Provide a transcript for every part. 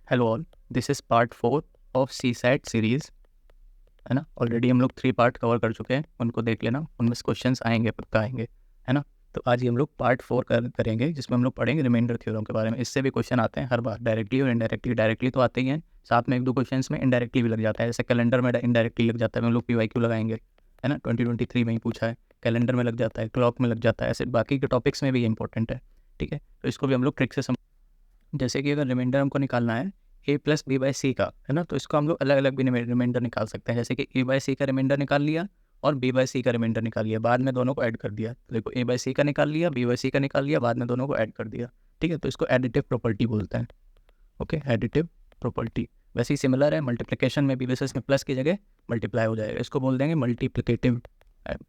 Hello all, this is part 4 of CSAT series, है ना। Already हम लोग 3 पार्ट कवर कर चुके हैं, उनको देख लेना, उनमें से क्वेश्चंस आएंगे, पक्का आएंगे, है ना। तो आज ही हम लोग पार्ट 4 करेंगे, जिसमें हम लोग पढ़ेंगे रिमाइंडर थ्योरम के बारे में। इससे भी क्वेश्चन आते हैं हर बार, डायरेक्टली और इनडायरेक्टली। डायरेक्टली तो आते ही हैं, साथ में एक दो क्वेश्चन में इनडायरेक्टली भी लग जाता है, जैसे कैलेंडर में इनडायरेक्टली लग जाता है, हम लोग PYQ लगाएंगे, है ना। 2023 में ही पूछा है, कैलेंडर में लग जाता है, क्लॉक में लग जाता है, ऐसे बाकी के टॉपिक्स में भी ये इंपॉर्टेंट है, ठीक है। तो इसको भी हम लोग ट्रिक से जैसे कि अगर रिमाइंडर हमको निकालना है a+b/c का, है ना, तो इसको हम लोग अलग अलग भी रिमाइंडर निकाल सकते हैं। जैसे कि a/c का रिमाइंडर निकाल लिया और b/c का रिमाइंडर निकाल लिया, बाद में दोनों को ऐड कर दिया। तो देखो, a/c का निकाल लिया, b/c का निकाल लिया, बाद में दोनों को ऐड कर दिया, ठीक है। तो इसको एडिटिव प्रॉपर्टी बोलते हैं, ओके, एडिटिव प्रॉपर्टी। वैसे ही सिमिलर है, मल्टीप्लिकेशन में भी वैसे इसमें प्लस की जगह मल्टीप्लाई हो जाएगा, इसको बोल देंगे मल्टीप्लिकेटिव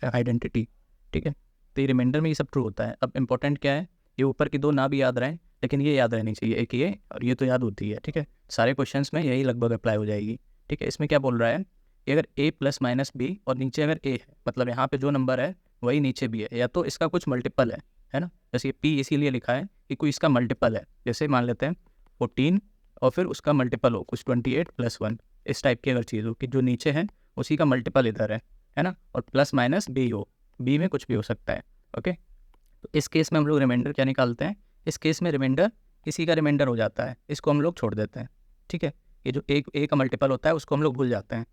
आइडेंटिटी, ठीक है। तो ये रिमाइंडर में ये सब ट्रू होता है। अब इंपॉर्टेंट क्या है, ये ऊपर की दो ना भी याद रहें, लेकिन ये याद रहनी चाहिए, एक ये और ये तो याद होती है, ठीक है। सारे क्वेश्चंस में यही लगभग अप्लाई हो जाएगी, ठीक है। इसमें क्या बोल रहा है कि अगर a+-b और नीचे अगर a है, मतलब यहाँ पे जो नंबर है वही नीचे भी है, या तो इसका कुछ मल्टीपल है ना। जैसे p इसीलिए लिखा है कि कोई इसका मल्टीपल है, जैसे मान लेते हैं 14 और फिर उसका मल्टीपल हो कुछ 28 + 1, इस टाइप की अगर चीज़ हो कि जो नीचे है उसी का मल्टीपल इधर है ना, और +-b हो, b में कुछ भी हो सकता है, ओके। तो इस केस में हम लोग रिमाइंडर क्या निकालते हैं, इस केस में रिमाइंडर इसी का रिमाइंडर हो जाता है, इसको हम लोग छोड़ देते हैं, ठीक है। ये जो एक ए का मल्टीपल होता है उसको हम लोग भूल जाते हैं,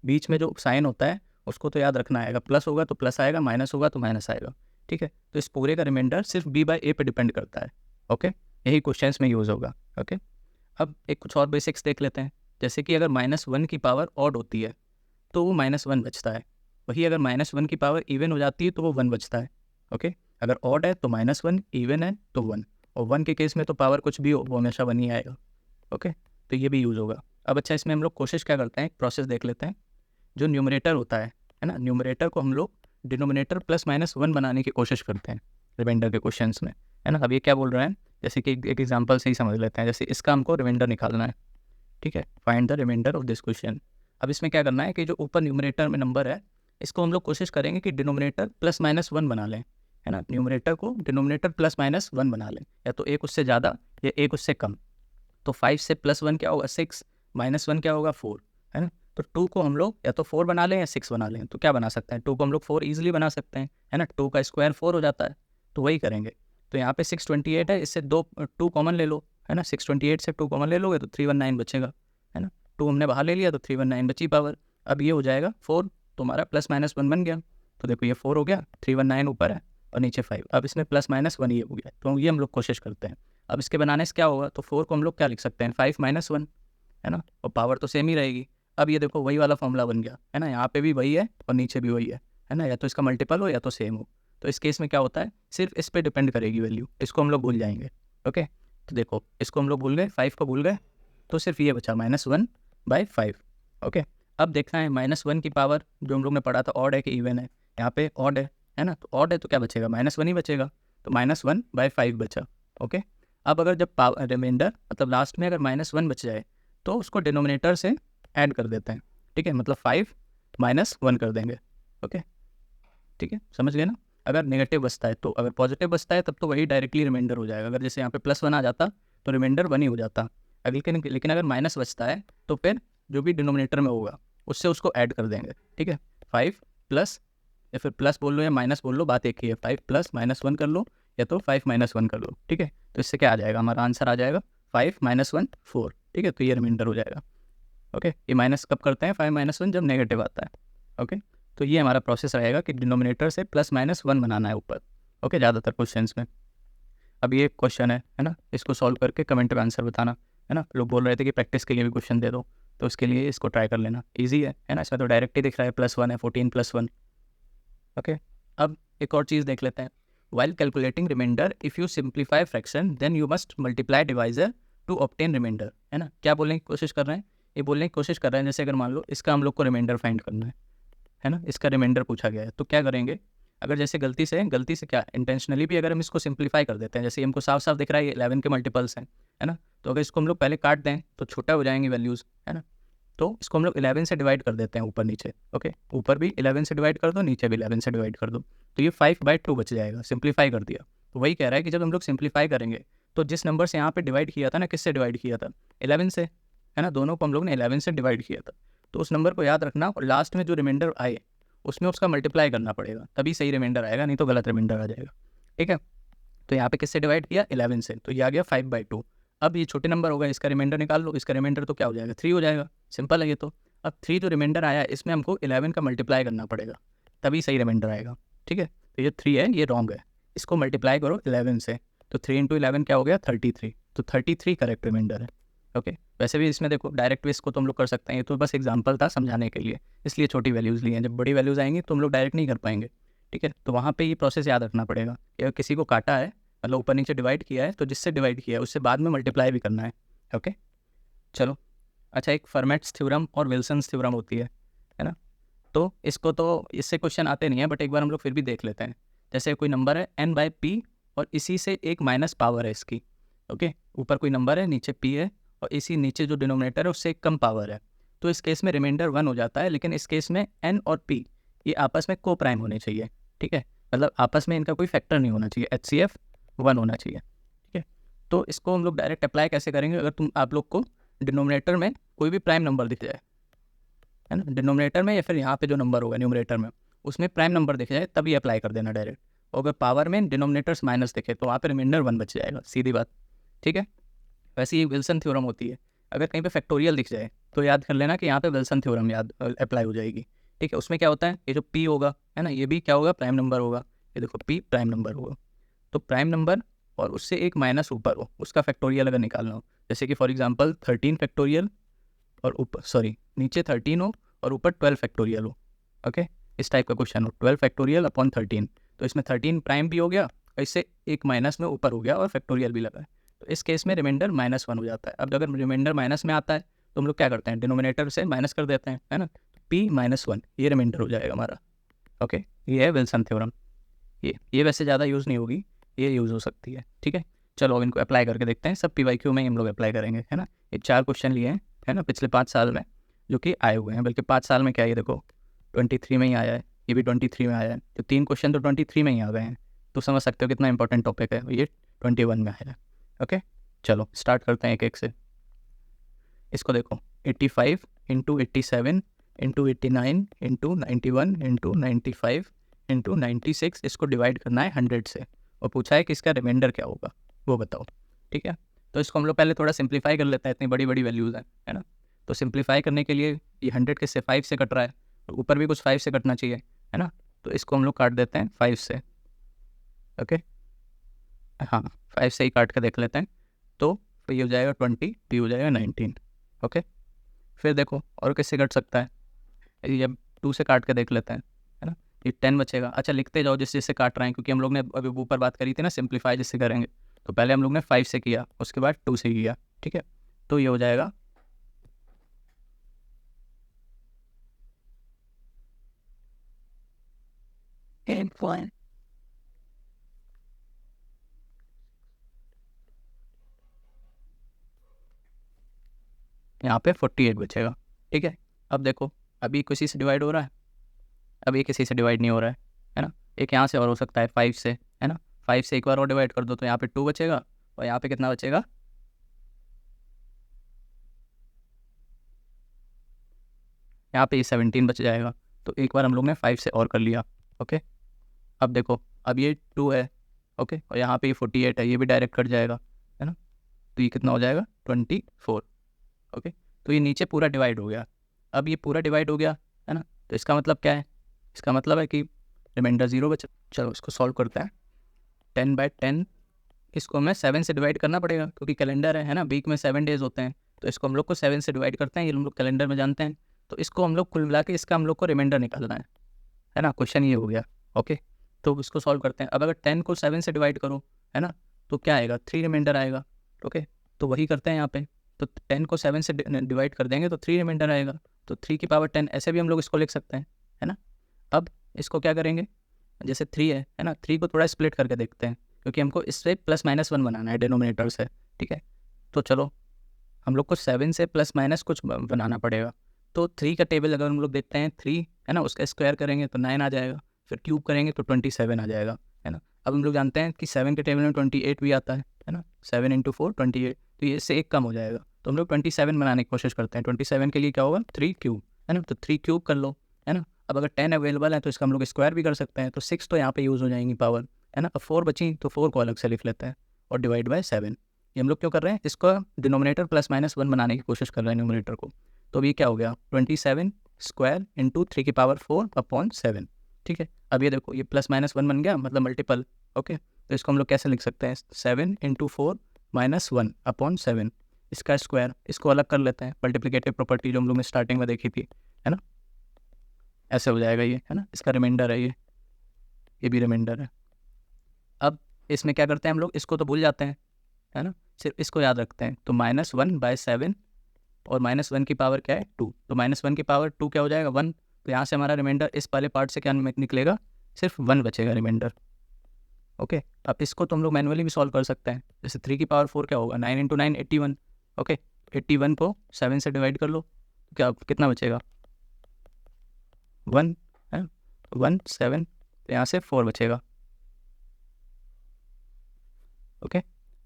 बीच में जो साइन होता है उसको तो याद रखना है, अगर प्लस होगा तो प्लस आएगा, माइनस होगा तो माइनस आएगा, ठीक है। तो इस पूरे का रिमाइंडर सिर्फ b/a पे डिपेंड करता है, ओके। यही क्वेश्चन में यूज़ होगा, ओके। अब एक कुछ और बेसिक्स देख लेते हैं। जैसे कि अगर -1 की पावर ऑड होती है तो वो -1 बचता है, वही अगर -1 की पावर इवन हो जाती है तो वो 1 बचता है, ओके। अगर ऑड है तो -1, इवन है तो 1, और 1 के केस में तो पावर कुछ भी हो वो हमेशा 1 ही आएगा, ओके। तो ये भी यूज़ होगा। अब अच्छा, इसमें हम लोग कोशिश क्या करते हैं, एक प्रोसेस देख लेते हैं। जो न्यूमरेटर होता है ना, न्यूमरेटर को हम लोग डिनोमिनेटर +-1 बनाने की कोशिश करते हैं रिमाइंडर के क्वेश्चंस में, है ना। अब ये क्या बोल रहा है, जैसे कि एक एग्जांपल से ही समझ लेते हैं। जैसे इसका हमको रिमाइंडर निकालना है, ठीक है, find the remainder of this question. अब इसमें क्या करना है कि जो ऊपर न्यूमरेटर में नंबर है, इसको हम लोग कोशिश करेंगे कि डिनोमिनेटर +-1 बना लें, है ना। न्यूमरेटर को डिनोमिनेटर +-1 बना लें, या तो एक उससे ज़्यादा या एक उससे कम। तो 5 से +1 क्या होगा 6, -1 क्या होगा 4, है ना। तो 2 को हम लोग या तो 4 बना लें या 6 बना लें। तो क्या बना सकते हैं, 2 को हम लोग 4 ईजिली बना सकते हैं, है ना। 2 का स्क्वायर 4 हो जाता है, तो वही करेंगे। तो यहाँ पे 628 है, इससे 2 कॉमन ले लो, है ना। 628 से 2 कॉमन ले लोगे तो 319 बचेगा, है ना। 2 हमने बाहर ले लिया तो 319 बची पावर। अब ये हो जाएगा 4, तुम्हारा +-1 बन गया। तो देखो ये 4 हो गया, 319 ऊपर है और नीचे 5। अब इसमें +-1 ये हो गया, तो ये हम लोग कोशिश करते हैं। अब इसके बनाने से क्या होगा, तो 4 को हम लोग क्या लिख सकते हैं, 5-1, है ना, और पावर तो सेम ही रहेगी। अब ये देखो वही वाला फॉर्मूला बन गया, है ना। यहाँ पे भी वही है और नीचे भी वही है ना, या तो इसका मल्टीपल हो या तो सेम हो। तो इस केस में क्या होता है, सिर्फ इस पर डिपेंड करेगी वैल्यू, इसको हम लोग भूल जाएंगे, ओके। तो देखो इसको हम लोग भूल गए, 5 को भूल गए, तो सिर्फ ये बचा -1/5, ओके। अब देखना है -1 की पावर जो हम लोग ने पढ़ा था ऑड है कि इवन है, यहाँ पे ऑड है ना। तो ऑड है तो क्या बचेगा, -1 ही बचेगा, तो -1/5 बचा, ओके। अब अगर जब रिमाइंडर मतलब लास्ट में अगर -1 बच जाए तो उसको डिनोमिनेटर से ऐड कर देते हैं, ठीक है, मतलब 5 -1 कर देंगे, ओके, ठीक है, समझ गए ना। अगर नेगेटिव बचता है तो, अगर पॉजिटिव बचता है तब तो वही डायरेक्टली रिमाइंडर हो जाएगा। अगर जैसे यहाँ पे +1 आ जाता तो रिमाइंडर 1 ही हो जाता। लेकिन अगर माइनस बचता है तो फिर जो भी डिनोमिनेटर में होगा उससे उसको ऐड कर देंगे, ठीक है। 5 प्लस, या फिर प्लस बोल लो या माइनस बोल लो, बात एक ही है। 5 + -1 कर लो या तो 5 - 1 कर लो, ठीक है। तो इससे क्या आ जाएगा, हमारा आंसर आ जाएगा 5 - 1 4, ठीक है। तो ये रिमाइंडर हो जाएगा, ओके। ये माइनस कब करते हैं, 5 - 1 जब नेगेटिव आता है, ओके। तो ये हमारा प्रोसेस रहेगा कि डिनोमिनेटर से +-1 बनाना है ऊपर, ओके, ज़्यादातर क्वेश्चंस में। अब ये क्वेश्चन है ना, इसको सॉल्व करके कमेंट में आंसर बताना, है ना। लोग बोल रहे थे कि प्रैक्टिस के लिए भी क्वेश्चन दे दो, तो उसके लिए इसको ट्राई कर लेना, ईजी है ना। इसमें तो डायरेक्ट ही दिख रहा है +1 है, 14 + 1, ओके। अब एक और चीज़ देख लेते हैं। While calculating remainder if you simplify fraction then you must multiply divisor to obtain remainder, है ना। क्या बोलने की कोशिश कर रहे हैं, ये बोलने की कोशिश कर रहे हैं जैसे अगर मान लो इसका हम लोग को रिमाइंडर फाइंड करना है ना, इसका रिमाइंडर पूछा गया है, तो क्या करेंगे। अगर जैसे गलती से क्या इंटेंशनली भी अगर हम इसको सिंप्लीफाई कर देते हैं, जैसे हमको साफ साफ दिख रहा है ये 11 के मल्टीपल्स हैं, है ना। तो अगर इसको हम लोग पहले काट दें तो छोटा हो जाएंगे वैल्यूज़, है ना। तो इसको हम लोग 11 से डिवाइड कर देते हैं ऊपर नीचे, ओके। ऊपर भी 11 से डिवाइड कर दो, नीचे भी 11 से डिवाइड कर दो, तो ये 5/2 बच जाएगा, सिंप्लीफाई कर दिया। तो वही कह रहा है कि जब हम लोग सिंप्लीफाई करेंगे तो जिस नंबर से यहाँ पे डिवाइड किया था ना, किससे डिवाइड किया था, 11 से, है ना, दोनों को हम लोग ने 11 से डिवाइड किया था। तो उस नंबर को याद रखना और लास्ट में जो रिमाइंडर आए उसमें उसका मल्टीप्लाई करना पड़ेगा, तभी सही रिमाइंडर आएगा, नहीं तो गलत रिमाइंडर आ जाएगा। ठीक है, तो यहाँ पे किससे डिवाइड किया, 11 से, तो ये आ गया 5/2। अब ये छोटे नंबर होगा, इसका रिमाइंडर निकाल लो, इसका रिमाइंडर तो क्या हो जाएगा, 3 हो जाएगा, सिंपल है ये तो। अब 3 जो रिमाइंडर आया इसमें हमको 11 का मल्टीप्लाई करना पड़ेगा, तभी सही रिमाइंडर आएगा। ठीक है, तो ये 3 है, ये रॉन्ग है, इसको मल्टीप्लाई करो 11 से, तो 3 × 11 क्या हो गया, 33, तो 33 करेक्ट रिमाइंडर है। ओके, वैसे भी इसमें देखो डायरेक्ट भी इसको तो हम लोग कर सकते हैं, ये तो बस एग्जांपल था समझाने के लिए, इसलिए छोटी वैल्यूज़ ली हैं, जब बड़ी वैल्यूज़ आएंगी तो हम लोग डायरेक्ट नहीं कर पाएंगे। ठीक है, तो वहाँ पे ये प्रोसेस याद रखना पड़ेगा कि अगर किसी को काटा है, मतलब ऊपर नीचे डिवाइड किया है, तो जिससे डिवाइड किया है उससे बाद में मल्टीप्लाई भी करना है। ओके, चलो। अच्छा, एक फर्मेट्स थ्योरम और विल्सन्स थ्योरम होती है ना, तो इसको तो इससे क्वेश्चन आते नहीं है, बट एक बार हम लोग फिर भी देख लेते हैं। जैसे कोई नंबर है n/p और इसी से एक माइनस पावर है इसकी। ओके, ऊपर कोई नंबर है, नीचे p है, और इसी नीचे जो डिनोमिनेटर है उससे एक कम पावर है, तो इस केस में रिमाइंडर 1 हो जाता है, लेकिन इस केस में n और p ये आपस में को प्राइम होने चाहिए। ठीक है, मतलब आपस में इनका कोई फैक्टर नहीं होना चाहिए, HCF 1 होना चाहिए। ठीक है, तो इसको हम लोग डायरेक्ट अप्लाई कैसे करेंगे, अगर आप लोग को डिनोमिनेटर में कोई भी प्राइम नंबर दिख जाए, है ना, डिनोमिनेटर में या फिर यहाँ पे जो नंबर होगा न्यूमरेटर में, उसमें प्राइम नंबर दिख जाए तभी अप्लाई कर देना डायरेक्ट। और अगर पावर में डिनोमिनेटर्स माइनस दिखे तो वहाँ पे रिमाइंडर 1 बच जाएगा, सीधी बात। ठीक है, वैसे ये विल्सन थ्योरम होती है, अगर कहीं पे फैक्टोरियल दिख जाए तो याद कर लेना कि यहाँ पे विल्सन थ्योरम याद अप्लाई हो जाएगी। ठीक है, उसमें क्या होता है, ये जो p होगा, है ना, ये भी क्या होगा, प्राइम नंबर होगा, ये देखो p प्राइम नंबर होगा, तो प्राइम नंबर और उससे एक माइनस ऊपर हो, उसका फैक्टोरियल अगर निकालना हो, जैसे कि फॉर एग्जांपल 13 फैक्टोरियल और ऊपर नीचे 13 हो और ऊपर 12 फैक्टोरियल हो। ओके, इस टाइप का क्वेश्चन हो, 12 फैक्टोरियल अपॉन 13, तो इसमें 13 प्राइम भी हो गया और इससे एक माइनस में ऊपर हो गया और फैक्टोरियल भी लगा है, तो इस केस में रिमाइंडर -1 हो जाता है। अब अगर रिमाइंडर माइनस में आता है तो हम लोग क्या करते हैं, डिनोमिनेटर से माइनस कर देते हैं, है ना, तो p-1 ये रिमाइंडर हो जाएगा हमारा। ओके, ये है विल्सन थ्योरम। ये वैसे ज़्यादा यूज़ नहीं होगी, ये यूज़ हो सकती है। ठीक है, चलो अब इनको अप्लाई करके देखते हैं, सब PYQ में ही हम लोग अप्लाई करेंगे, है ना। ये 4 क्वेश्चन लिए हैं, है ना, पिछले 5 साल में जो कि आए हुए हैं, बल्कि 5 साल में क्या है, ये देखो 23 में ही आया है, ये भी 23 में आया है, तो 3 क्वेश्चन तो 23 में ही आ गए हैं, तो समझ सकते हो कितना इंपॉर्टेंट टॉपिक है, ये 21 में आया है। ओके, चलो स्टार्ट करते हैं एक एक से। इसको देखो, 85 × 87 × 89 × 91 × 95 × 96, इसको डिवाइड करना है 100 से, और पूछा है कि इसका रिमाइंडर क्या होगा, वो बताओ। ठीक है, तो इसको हम लोग पहले थोड़ा सिंप्लीफाई कर लेते हैं, इतनी बड़ी बड़ी वैल्यूज़ हैं, है ना, तो सिंप्लीफाई करने के लिए ये 100 किससे 5 से कट रहा है, और ऊपर भी कुछ 5 से कटना चाहिए, है ना, तो इसको हम लोग काट देते हैं 5 से। ओके, हाँ 5 से ही काट के देख लेते हैं, तो ये हो जाएगा 20, p हो जाएगा 19। ओके, फिर देखो और किससे कट सकता है, ये 2 से काट के देख लेते हैं, है ना, ये 10 बचेगा। अच्छा, लिखते जाओ जिस जिससे काट रहे हैं, क्योंकि हम लोग ने अभी ऊपर बात करी थी ना सिंप्लीफाई जिससे करेंगे, तो पहले हम लोग ने 5 से किया, उसके बाद 2 से किया। ठीक है, तो ये हो जाएगा यहाँ पे 48 बचेगा। ठीक है, अब देखो, अभी किसी से डिवाइड हो रहा है, अब ये किसी से डिवाइड नहीं हो रहा है ना, एक यहाँ से और हो सकता है 5 से, है ना, 5 से एक बार और डिवाइड कर दो तो यहाँ पे 2 बचेगा, और यहाँ पे कितना बचेगा, यहाँ पे 17 बच जाएगा। तो एक बार हम लोग ने 5 से और कर लिया। ओके, अब देखो, अब ये 2 है, ओके, और यहाँ पे ये 48 है, ये भी डायरेक्ट कट जाएगा, है ना, तो ये कितना हो जाएगा 24। ओके, तो ये नीचे पूरा डिवाइड हो गया, अब ये पूरा डिवाइड हो गया, है ना, तो इसका मतलब क्या है, इसका मतलब है कि रिमाइंडर 0 बचा। चलो इसको सॉल्व करते हैं। 10/10 इसको हमें 7 से डिवाइड करना पड़ेगा, क्योंकि कैलेंडर है ना, वीक में 7 डेज होते हैं, तो इसको हम लोग को 7 से डिवाइड करते हैं, ये हम लोग कैलेंडर में जानते हैं, तो इसको हम लोग कुल मिला के इसका हम लोग को रिमाइंडर निकालना है ना, क्वेश्चन ये हो गया। ओके, तो इसको सॉल्व करते हैं। अब अगर 10 को 7 से डिवाइड करो, है ना, तो क्या आएगा, 3 रिमाइंडर आएगा। ओके, तो वही करते हैं यहाँ पे, तो 10 को 7 से डिवाइड कर देंगे तो 3 रिमाइंडर आएगा, तो 3 की पावर 10, ऐसे भी हम लोग इसको लिख सकते हैं, है ना। अब इसको क्या करेंगे, जैसे 3 है ना, 3 को थोड़ा स्प्लिट करके देखते हैं, क्योंकि हमको इससे +-1 बनाना है डिनोमिनेटर से। ठीक है, तो चलो हम लोग को 7 से +- कुछ बनाना पड़ेगा, तो 3 का टेबल अगर हम लोग देखते हैं, 3 है ना, उसका स्क्वायर करेंगे तो 9 आ जाएगा, फिर क्यूब करेंगे तो 27 आ जाएगा, है ना। अब हम लोग जानते हैं कि 7 के टेबल में 28 भी आता है ना, 7 इंटू 4 28, तो ये इससे एक कम हो जाएगा, तो हम लोग 27 बनाने की कोशिश करते हैं। 27 के लिए क्या होगा 3 क्यूब, है ना, तो 3 क्यूब कर लो, है ना। अब अगर 10 अवेलेबल है तो इसका हम लोग स्क्वायर भी कर सकते हैं, तो 6 तो यहाँ पे यूज़ हो जाएंगी पावर, है ना। अब 4 बची तो 4 को अलग से लिख लेते हैं और डिवाइड बाय 7। ये हम लोग क्यों कर रहे हैं, इसको डिनोमिनेटर +-1 बनाने की कोशिश कर रहे हैं न्यूमरेटर को। तो अब ये क्या हो गया 27 स्क्वायर इंटू 3 की पावर 4 अपॉन 7, ठीक है। अब ये देखो ये +-1 बन गया, मतलब मल्टीपल, ओके। तो इसको हम लोग कैसे लिख सकते हैं, 7 इंटू 4 -1 अपॉन 7, इसका स्क्वायर, इसको अलग कर लेते हैं, मल्टीप्लिकेटिव प्रॉपर्टी जो हम लोग ने स्टार्टिंग में देखी थी, है ना। ऐसे हो जाएगा ये, है ना, इसका रिमाइंडर है ये भी रिमाइंडर है। अब इसमें क्या करते हैं हम लोग, इसको तो भूल जाते हैं, है ना, सिर्फ इसको याद रखते हैं। तो -1/7 और -1 की पावर क्या है 2, तो -1 की पावर 2 क्या हो जाएगा 1, तो यहाँ से हमारा रिमाइंडर इस वाले पार्ट से क्या निकलेगा, सिर्फ 1 बचेगा रिमाइंडर, ओके। अब इसको तो हम लोग मैनुअली भी सॉल्व कर सकते हैं, जैसे 3 की पावर 4 क्या होगा 9 इंटू 9 81, ओके। 81 को 7 से डिवाइड कर लो, तो क्या कितना बचेगा 1, है 1 7, तो यहाँ से 4 बचेगा, ओके।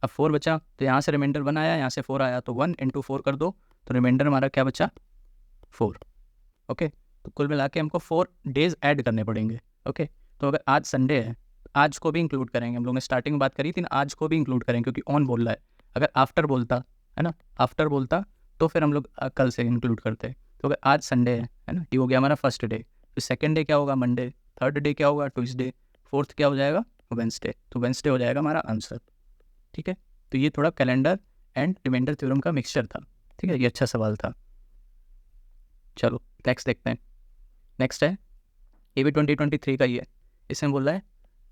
अब 4 बचा तो यहाँ से रिमाइंडर 1 आया, यहाँ से 4 आया, तो 1 इंटू 4 कर दो, तो रिमाइंडर हमारा क्या बचा 4, ओके। तो कुल मिला के हमको 4 डेज ऐड करने पड़ेंगे, ओके। तो अगर आज संडे है, आज को भी इंक्लूड करेंगे, हम लोगों ने स्टार्टिंग में बात करी थी ना, आज को भी इंक्लूड करेंगे क्योंकि ऑन बोल रहा है। अगर आफ्टर बोलता, है ना, आफ्टर बोलता तो फिर हम लोग कल से इंक्लूड करते। तो अगर आज संडे है ना, ये हो गया हमारा फर्स्ट डे, तो सेकेंड डे क्या होगा मंडे, थर्ड डे क्या होगा ट्यूसडे, फोर्थ क्या हो जाएगा वेंसडे, तो वेंसडे हो जाएगा हमारा आंसर, ठीक है। तो ये थोड़ा कैलेंडर एंड रिमाइंडर थ्योरम का मिक्सचर था, ठीक है, ये अच्छा सवाल था। चलो नेक्स्ट देखते हैं। नेक्स्ट है ये भी 2023 का ही है। इसमें बोल रहा है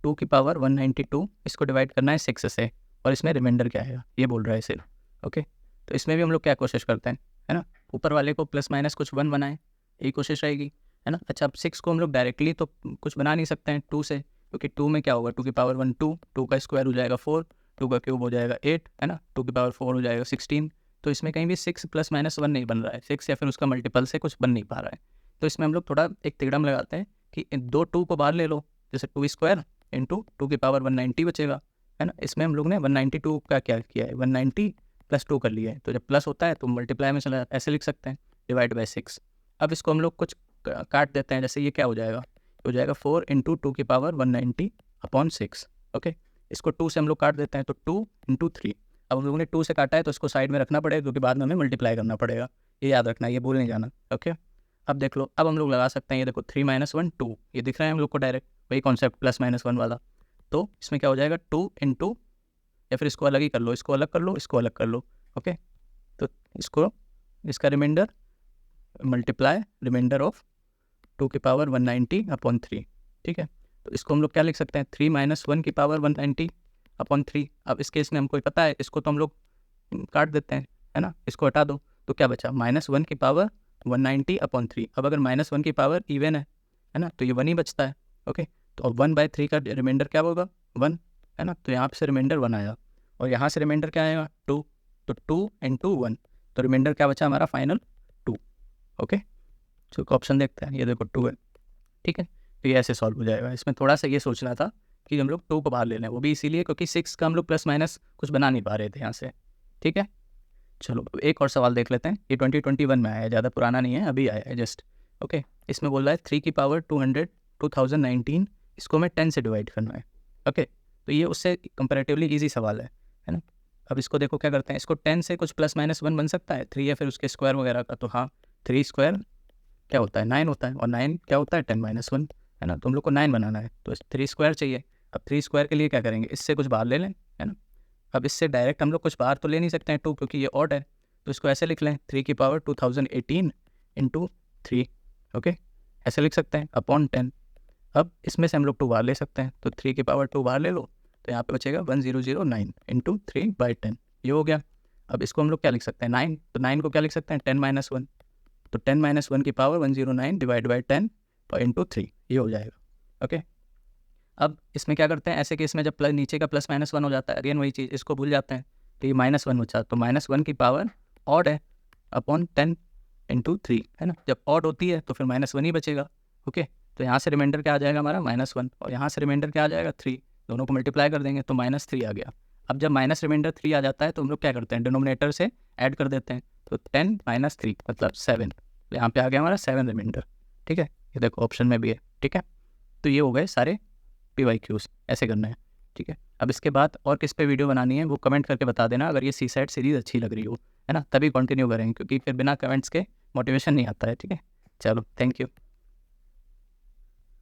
2 की पावर 192, इसको डिवाइड करना है 6 से, और इसमें रिमाइंडर क्या है ये बोल रहा है सिर्फ, ओके। तो इसमें भी हम लोग क्या कोशिश करते हैं, है ना, ऊपर वाले को प्लस माइनस कुछ 1 बनाएं, यही कोशिश रहेगी, है ना। अच्छा अब 6 को हम लोग डायरेक्टली तो कुछ बना नहीं सकते हैं 2 से, क्योंकि 2 में क्या होगा 2 की पावर 1 2 का स्क्वायर हो जाएगा 4, 2 का क्यूब हो जाएगा 8, है ना, 2 की पावर 4 हो जाएगा 16। तो इसमें कहीं भी 6 + -1 नहीं बन रहा है, 6 या फिर उसका मल्टीपल से कुछ बन नहीं पा रहा है। तो इसमें हम लोग थोड़ा एक तिगड़म लगाते हैं कि दो 2 को बाहर ले लो, जैसे 2 स्क्वायर इंटू 2 की पावर 190 बचेगा, है ना। इसमें हम लोग ने 192 का क्या किया है 190 + 2 कर लिया है, तो जब प्लस होता है तो मल्टीप्लाई में चला ऐसे लिख सकते हैं डिवाइड बाय 6। अब इसको हम लोग कुछ काट देते हैं, जैसे ये क्या हो जाएगा, हो जाएगा 4 इंटू 2 की पावर 190 अपॉन 6, ओके। इसको 2 से हम लोग काट देते हैं, तो 2 इंटू 3। अब हम लोगों ने 2 से काटा है तो इसको साइड में रखना पड़ेगा, क्योंकि बाद में हमें मल्टीप्लाई करना पड़ेगा, ये याद रखना, ये भूल नहीं जाना, ओके। अब देख लो, अब हम लोग लगा सकते हैं, ये देखो 3 - 1 2, ये दिख रहा है हम लोग को डायरेक्ट, वही कॉन्सेप्ट +-1 वाला। तो इसमें क्या हो जाएगा 2 इंटू, या फिर इसको अलग ही कर लो, इसको अलग कर लो, इसको अलग कर लो, ओके। तो इसको इसका रिमाइंडर मल्टीप्लाई रिमाइंडर ऑफ 2 की पावर 190 अपॉन 3, ठीक है। तो इसको हम लोग क्या लिख सकते हैं 3 - 1 की पावर 190 अपॉन 3। अब इस केस में हमको पता है, इसको तो हम लोग काट देते हैं, है ना, इसको हटा दो, तो क्या बचा -1 की पावर 190 अपॉन 3। अब अगर -1 की पावर इवन है ना, तो ये 1 ही बचता है, ओके। तो अब 1/3 का रिमाइंडर क्या होगा 1, है ना, तो यहाँ से रिमाइंडर 1 आया, और यहाँ से रिमाइंडर क्या आएगा 2, तो 2 इंटू 1, तो रिमाइंडर क्या बचा हमारा फाइनल 2, ओके। तो ऑप्शन देखते हैं, ये देखो 2 है, ठीक है। तो ये ऐसे सॉल्व हो जाएगा। इसमें थोड़ा सा ये सोचना था कि हम लोग 2 को बाहर ले लें, वो भी इसीलिए क्योंकि 6 का हम लोग प्लस माइनस कुछ बना नहीं पा रहे थे यहाँ से, ठीक है। चलो एक और सवाल देख लेते हैं, ये 2021 में आया है, ज़्यादा पुराना नहीं है, अभी आया है जस्ट, ओके। इसमें बोल रहा है 3 की पावर 200 2019, इसको मैं 10 से डिवाइड करना है, ओके। तो ये उससे कंपैरेटिवली ईजी सवाल है ना। अब इसको देखो क्या करते हैं, इसको 10 से कुछ +-1 बन सकता है 3 या फिर उसके स्क्वायर वगैरह का, तो हाँ 3 स्क्वायर क्या होता है 9 होता है, और 9 क्या होता है 10 - 1, है ना। तो हम लोग को 9 बनाना है, तो 3 स्क्वायर चाहिए। अब 3 स्क्वायर के लिए क्या करेंगे, इससे कुछ बाहर ले लें, है ना। अब इससे डायरेक्ट हम लोग कुछ बाहर तो ले नहीं सकते हैं 2, क्योंकि ये ऑड है, तो इसको ऐसे लिख लें 3 की पावर 2018 इंटू 3, ओके, ऐसे लिख सकते हैं अपॉन 10। अब इसमें से हम लोग 2 बाहर ले सकते हैं, तो 3 की पावर 2 बाहर ले लो, तो यहाँ पे बचेगा 1009 इंटू 3/10, ये हो गया। अब इसको हम लोग क्या लिख सकते हैं 9, तो 9 को क्या लिख सकते हैं 10 - 1, तो 10 - 1 की पावर 109 डिवाइड बाई 10 और इंटू 3, ये हो जाएगा, ओके। अब इसमें क्या करते हैं, ऐसे केस में जब नीचे का +-1 हो जाता है, अगेन वही चीज़, इसको भूल जाते हैं, तो ये -1 बचा, तो -1 की पावर ऑड है अपॉन 10 इंटू 3, है ना। जब ऑड होती है तो फिर -1 ही बचेगा, ओके। तो यहाँ से रिमाइंडर क्या आ जाएगा हमारा -1, और यहाँ से रिमाइंडर क्या आ जाएगा 3, दोनों को मल्टीप्लाई कर देंगे तो -3 आ गया। अब जब माइनस रिमाइंडर 3 आ जाता है तो हम लोग क्या करते हैं, डिनोमिनेटर से ऐड कर देते हैं, तो 10 - 3 मतलब 7, यहाँ पे आ गया हमारा 7 रिमाइंडर। ठीक है, ये देखो ऑप्शन में भी है। ठीक है, तो ये हो गए सारे PYQs, ऐसे करना है। ठीक है, अब इसके बाद और किस पे वीडियो बनानी है वो कमेंट करके बता देना, अगर ये CSAT सीरीज़ अच्छी लग रही हो, है ना, तभी कंटिन्यू करेंगे, क्योंकि फिर बिना कमेंट्स के मोटिवेशन नहीं आता है। ठीक है, चलो थैंक यू।